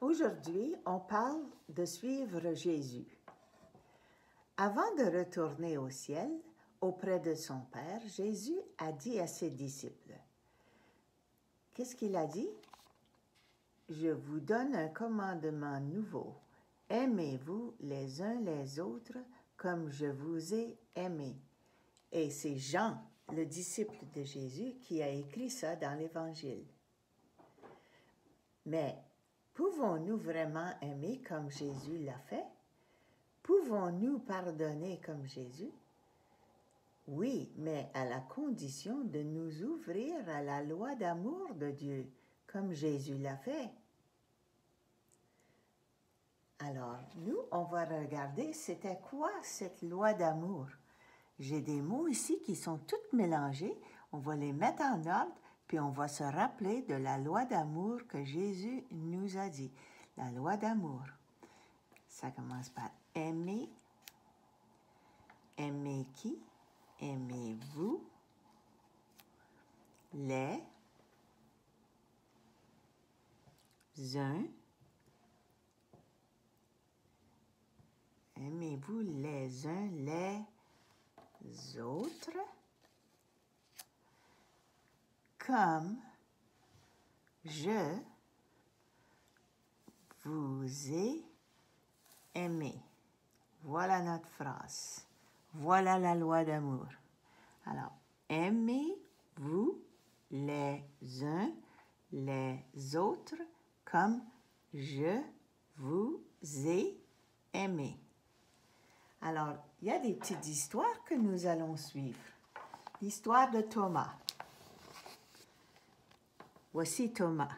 Aujourd'hui, on parle de suivre Jésus. Avant de retourner au ciel, auprès de son Père, Jésus a dit à ses disciples, qu'est-ce qu'il a dit? Je vous donne un commandement nouveau. Aimez-vous les uns les autres comme je vous ai aimés. Et c'est Jean, le disciple de Jésus, qui a écrit ça dans l'Évangile. Mais pouvons-nous vraiment aimer comme Jésus l'a fait? Pouvons-nous pardonner comme Jésus? Oui, mais à la condition de nous ouvrir à la loi d'amour de Dieu, comme Jésus l'a fait. Alors, nous, on va regarder c'était quoi cette loi d'amour. J'ai des mots ici qui sont tous mélangés. On va les mettre en ordre, puis on va se rappeler de la loi d'amour que Jésus nous a dit. La loi d'amour. Ça commence par aimer. Aimer qui? Aimez-vous les uns. Aimez-vous les uns les autres comme je vous ai aimé. Voilà notre phrase. Voilà la loi d'amour. Alors, aimez-vous les uns les autres comme je vous ai aimé. Alors, il y a des petites histoires que nous allons suivre. L'histoire de Thomas. Voici Thomas.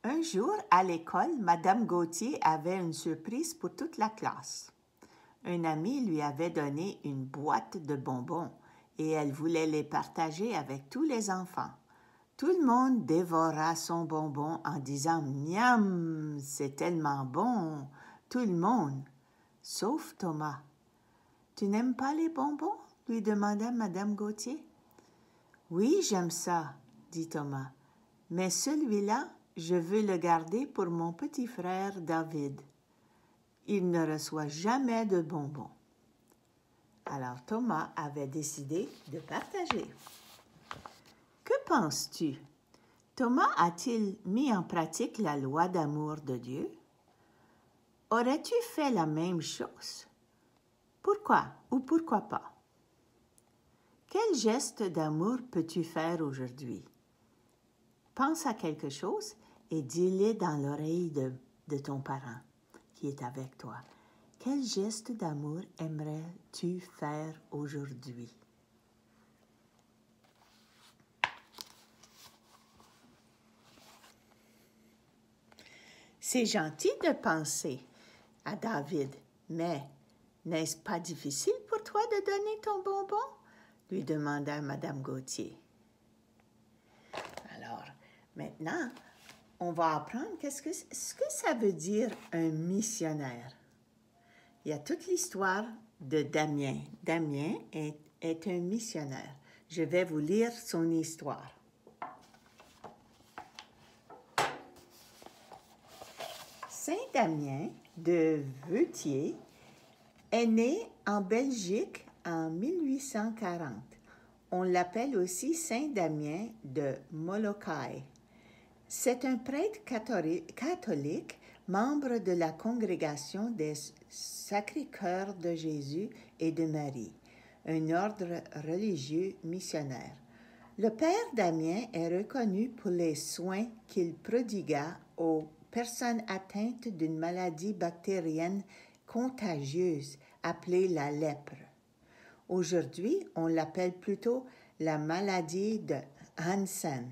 Un jour, à l'école, Madame Gauthier avait une surprise pour toute la classe. Un ami lui avait donné une boîte de bonbons et elle voulait les partager avec tous les enfants. Tout le monde dévora son bonbon en disant « Miam, c'est tellement bon !» Tout le monde, sauf Thomas. « Tu n'aimes pas les bonbons ?» lui demanda Madame Gauthier. « Oui, j'aime ça, » dit Thomas. « Mais celui-là, je veux le garder pour mon petit frère David. Il ne reçoit jamais de bonbons. » Alors Thomas avait décidé de partager. Que penses-tu? Thomas a-t-il mis en pratique la loi d'amour de Dieu? Aurais-tu fait la même chose? Pourquoi ou pourquoi pas? Quel geste d'amour peux-tu faire aujourd'hui? Pense à quelque chose et dis-le dans l'oreille de ton parent qui est avec toi. Quel geste d'amour aimerais-tu faire aujourd'hui? C'est gentil de penser à David, mais n'est-ce pas difficile pour toi de donner ton bonbon? Lui demanda Madame Gauthier. Alors, maintenant, on va apprendre ce que ça veut dire un missionnaire. Il y a toute l'histoire de Damien. Damien est un missionnaire. Je vais vous lire son histoire. Saint Damien de Veutier est né en Belgique en 1840. On l'appelle aussi Saint Damien de Molokai. C'est un prêtre catholique, membre de la congrégation des Sacré-Cœur de Jésus et de Marie, un ordre religieux missionnaire. Le père Damien est reconnu pour les soins qu'il prodigua aux personnes atteintes d'une maladie bactérienne contagieuse appelée la lèpre. Aujourd'hui, on l'appelle plutôt la maladie de Hansen.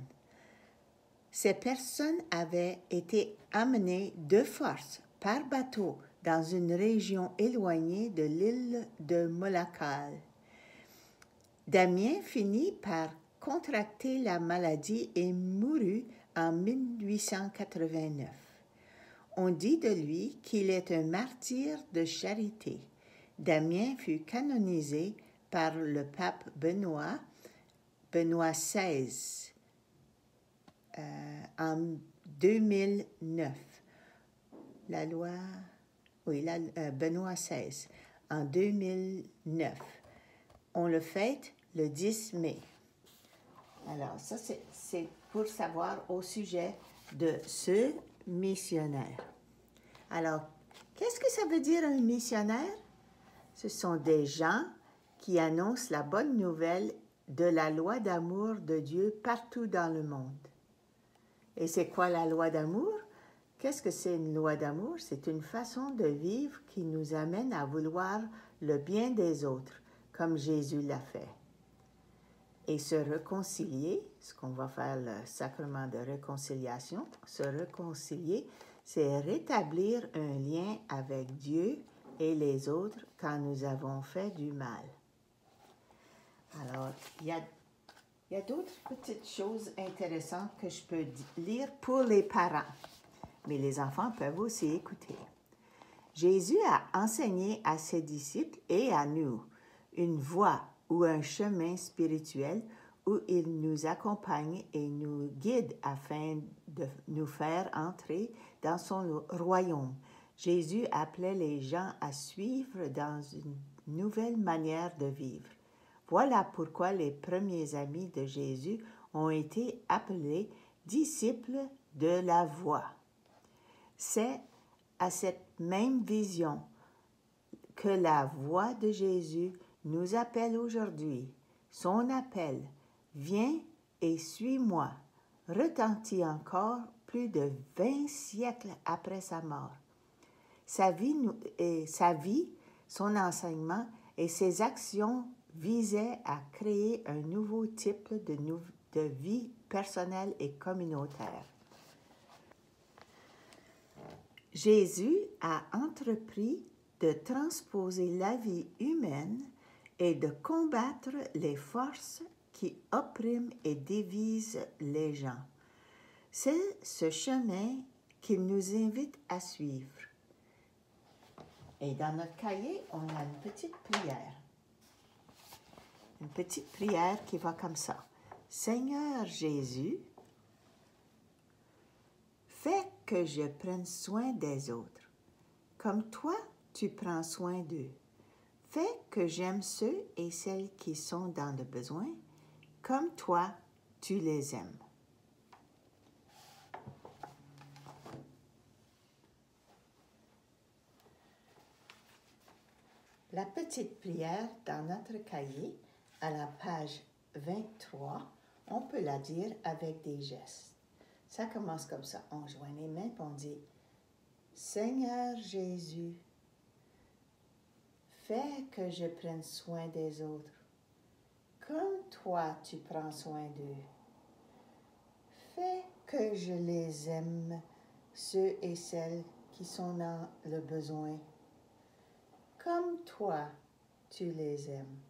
Ces personnes avaient été amenées de force par bateau dans une région éloignée de l'île de Molokai. Damien finit par contracter la maladie et mourut en 1889. On dit de lui qu'il est un martyr de charité. Damien fut canonisé par le pape Benoît XVI en 2009. La loi, oui, Benoît XVI, en 2009. On le fête le 10 mai. Alors, ça, c'est pour savoir au sujet de ce missionnaire. Alors, qu'est-ce que ça veut dire un missionnaire? Ce sont des gens qui annoncent la bonne nouvelle de la loi d'amour de Dieu partout dans le monde. Et c'est quoi la loi d'amour? Qu'est-ce que c'est une loi d'amour? C'est une façon de vivre qui nous amène à vouloir le bien des autres, comme Jésus l'a fait. Et se réconcilier, ce qu'on va faire le sacrement de réconciliation, se réconcilier, c'est rétablir un lien avec Dieu et les autres quand nous avons fait du mal. Alors, il y a d'autres petites choses intéressantes que je peux lire pour les parents, mais les enfants peuvent aussi écouter. Jésus a enseigné à ses disciples et à nous une voie ou un chemin spirituel où il nous accompagne et nous guide afin de nous faire entrer dans son royaume. Jésus appelait les gens à suivre dans une nouvelle manière de vivre. Voilà pourquoi les premiers amis de Jésus ont été appelés disciples de la voie. C'est à cette même vision que la voix de Jésus nous appelle aujourd'hui. Son appel, viens et suis-moi, retentit encore plus de 20 siècles après sa mort. Sa vie, son enseignement et ses actions visaient à créer un nouveau type de vie personnelle et communautaire. Jésus a entrepris de transposer la vie humaine et de combattre les forces qui oppriment et divisent les gens. C'est ce chemin qu'il nous invite à suivre. Et dans notre cahier, on a une petite prière. Une petite prière qui va comme ça. Seigneur Jésus, fais que je prenne soin des autres, comme toi tu prends soin d'eux. Fais que j'aime ceux et celles qui sont dans le besoin, comme toi tu les aimes. La petite prière dans notre cahier, à la page 23, on peut la dire avec des gestes. Ça commence comme ça. On joint les mains et on dit « Seigneur Jésus, fais que je prenne soin des autres, comme toi tu prends soin d'eux. Fais que je les aime, ceux et celles qui sont dans le besoin, comme toi tu les aimes.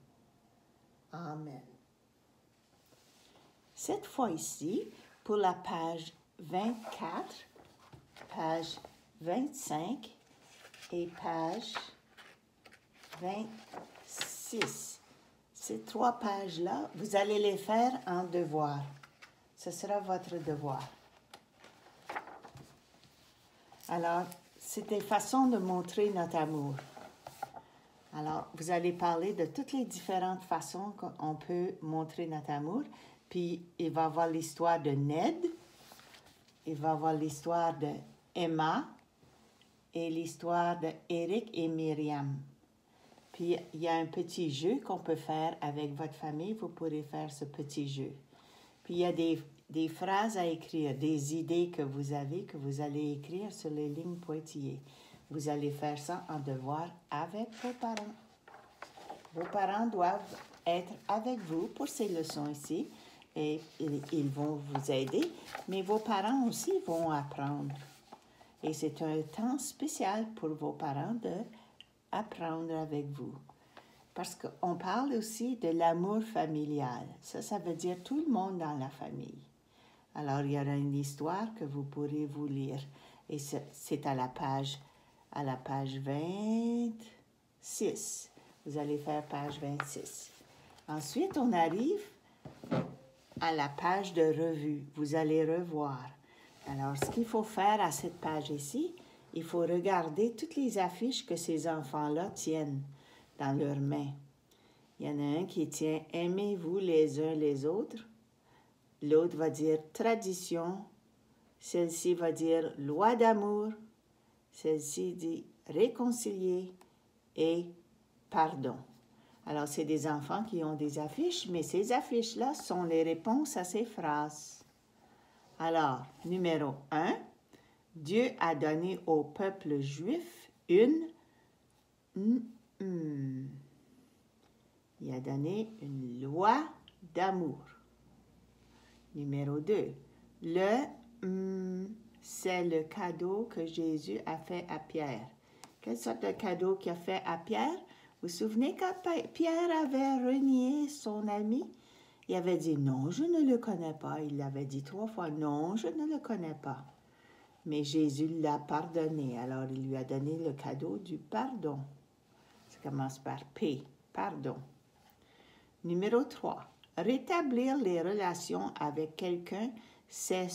Amen. » Cette fois-ci, pour la page 24, page 25 et page 26. Ces 3 pages-là, vous allez les faire en devoir. Ce sera votre devoir. Alors, c'est des façons de montrer notre amour. Alors, vous allez parler de toutes les différentes façons qu'on peut montrer notre amour. Puis, il va y avoir l'histoire de Ned, il va y avoir l'histoire de Emma et l'histoire de Eric et Myriam. Puis, il y a un petit jeu qu'on peut faire avec votre famille. Vous pourrez faire ce petit jeu. Puis, il y a des phrases à écrire, des idées que vous avez, que vous allez écrire sur les lignes pointillées. Vous allez faire ça en devoir avec vos parents. Vos parents doivent être avec vous pour ces leçons ici et ils vont vous aider, mais vos parents aussi vont apprendre. Et c'est un temps spécial pour vos parents d'apprendre avec vous. Parce qu'on parle aussi de l'amour familial. Ça veut dire tout le monde dans la famille. Alors, il y aura une histoire que vous pourrez vous lire. Et c'est à la page 26. Vous allez faire page 26. Ensuite, on arrive à la page de revue. Vous allez revoir. Alors, ce qu'il faut faire à cette page ici, il faut regarder toutes les affiches que ces enfants-là tiennent dans leurs mains. Il y en a un qui tient « Aimez-vous les uns les autres ». L'autre va dire « Tradition ». Celle-ci va dire « Loi d'amour ». Celle-ci dit « Réconcilier » et « Pardon ». Alors, c'est des enfants qui ont des affiches, mais ces affiches-là sont les réponses à ces phrases. Alors, numéro 1, Dieu a donné au peuple juif il a donné une loi d'amour. Numéro 2, c'est le cadeau que Jésus a fait à Pierre. Quelle sorte de cadeau qu'il a fait à Pierre? Vous vous souvenez quand Pierre avait renié son ami? Il avait dit « Non, je ne le connais pas ». Il l'avait dit 3 fois « Non, je ne le connais pas ». Mais Jésus l'a pardonné, alors il lui a donné le cadeau du pardon. Ça commence par P, pardon. Numéro 3. Rétablir les relations avec quelqu'un, c'est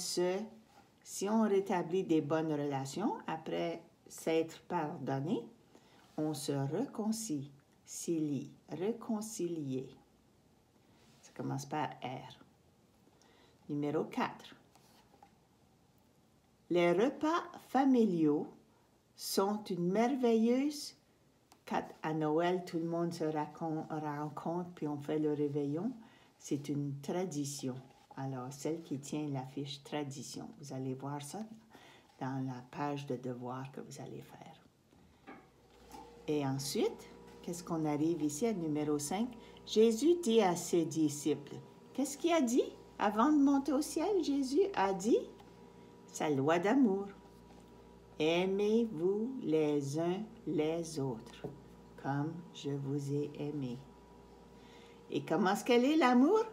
si on rétablit des bonnes relations après s'être pardonné, on se réconcilier. Ça commence par R. Numéro 4. Les repas familiaux sont une merveilleuse... Quand à Noël, tout le monde se rencontre puis on fait le réveillon, c'est une tradition. Alors, celle qui tient l'affiche tradition, vous allez voir ça dans la page de devoir que vous allez faire. Et ensuite, qu'est-ce qu'on arrive ici à numéro 5? Jésus dit à ses disciples, qu'est-ce qu'il a dit? Avant de monter au ciel, Jésus a dit sa loi d'amour. Aimez-vous les uns les autres, comme je vous ai aimé. Et comment est-ce qu'elle est, l'amour?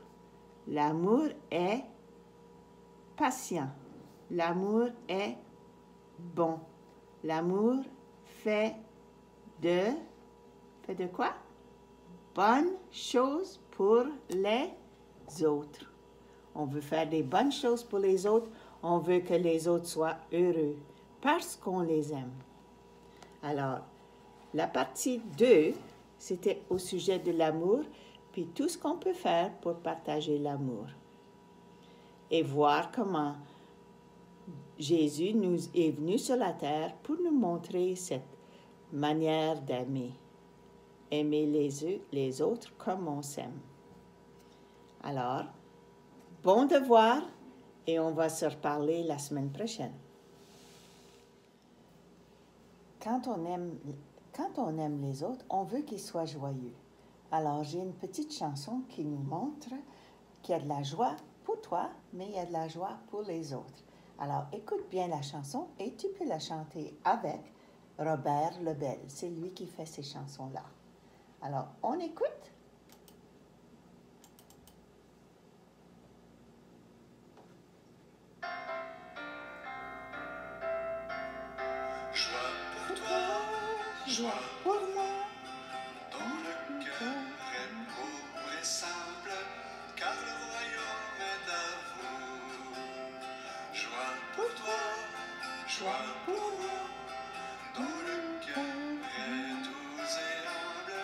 L'amour est patient. L'amour est bon. L'amour fait de quoi? Bonnes choses pour les autres. On veut faire des bonnes choses pour les autres. On veut que les autres soient heureux parce qu'on les aime. Alors, la partie 2, c'était au sujet de l'amour, puis tout ce qu'on peut faire pour partager l'amour. Et voir comment Jésus nous est venu sur la terre pour nous montrer cette manière d'aimer. Aimer les autres comme on s'aime. Alors, bon devoir et on va se reparler la semaine prochaine. Quand on aime les autres, on veut qu'ils soient joyeux. Alors, j'ai une petite chanson qui nous montre qu'il y a de la joie pour toi, mais il y a de la joie pour les autres. Alors, écoute bien la chanson et tu peux la chanter avec Robert Lebel. C'est lui qui fait ces chansons-là. Alors, on écoute. Joie pour moi, dont le cœur est pauvre et simple, car le royaume est à vous. Joie pour toi, joie pour moi, dont le cœur est doux et humble,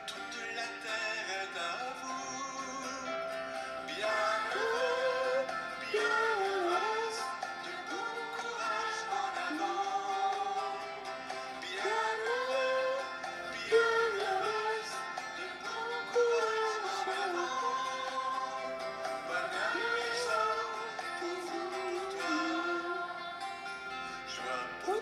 toute la terre est à vous. Bienheureux, bienheureuse, de bon courage en avant. Joie pour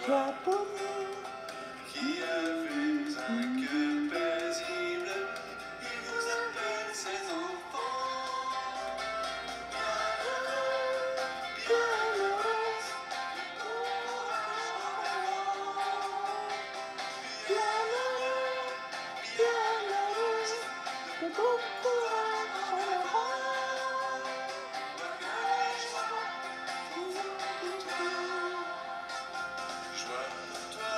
Joie pour vous. Qui avez un cœur paisible, il vous appelle ses enfants. Bienheureuse, bon courage en avant. Bienheureuse, De bon courage en avant. bonheur et joie, toujours pour toi. Joie pour toi,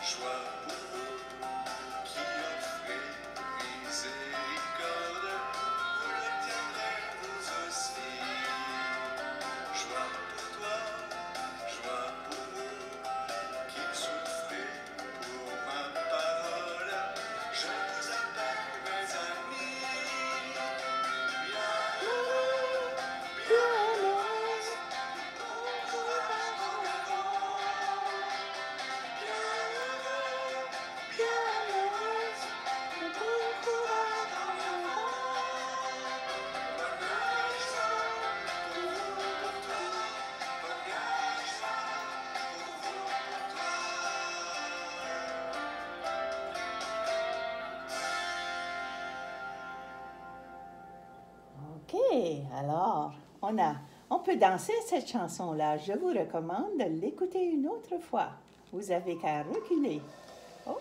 joie pour vous, qui offrez miséricorde, vous l'obtiendrez vous aussi. Joie pour toi, joie pour vous, qui souffrez pour ma parole, je vous appelle mes amis. Bienheureux, bienheureuse, bon courage en avant. Bienheureux, bienheureuse, De bon courage en avant. bonheur et joie, toujours pour toi. Bonheur et joie, toujours pour toi. OK, alors, on peut danser cette chanson-là. Je vous recommande de l'écouter une autre fois. Vous avez qu'à reculer. Oh,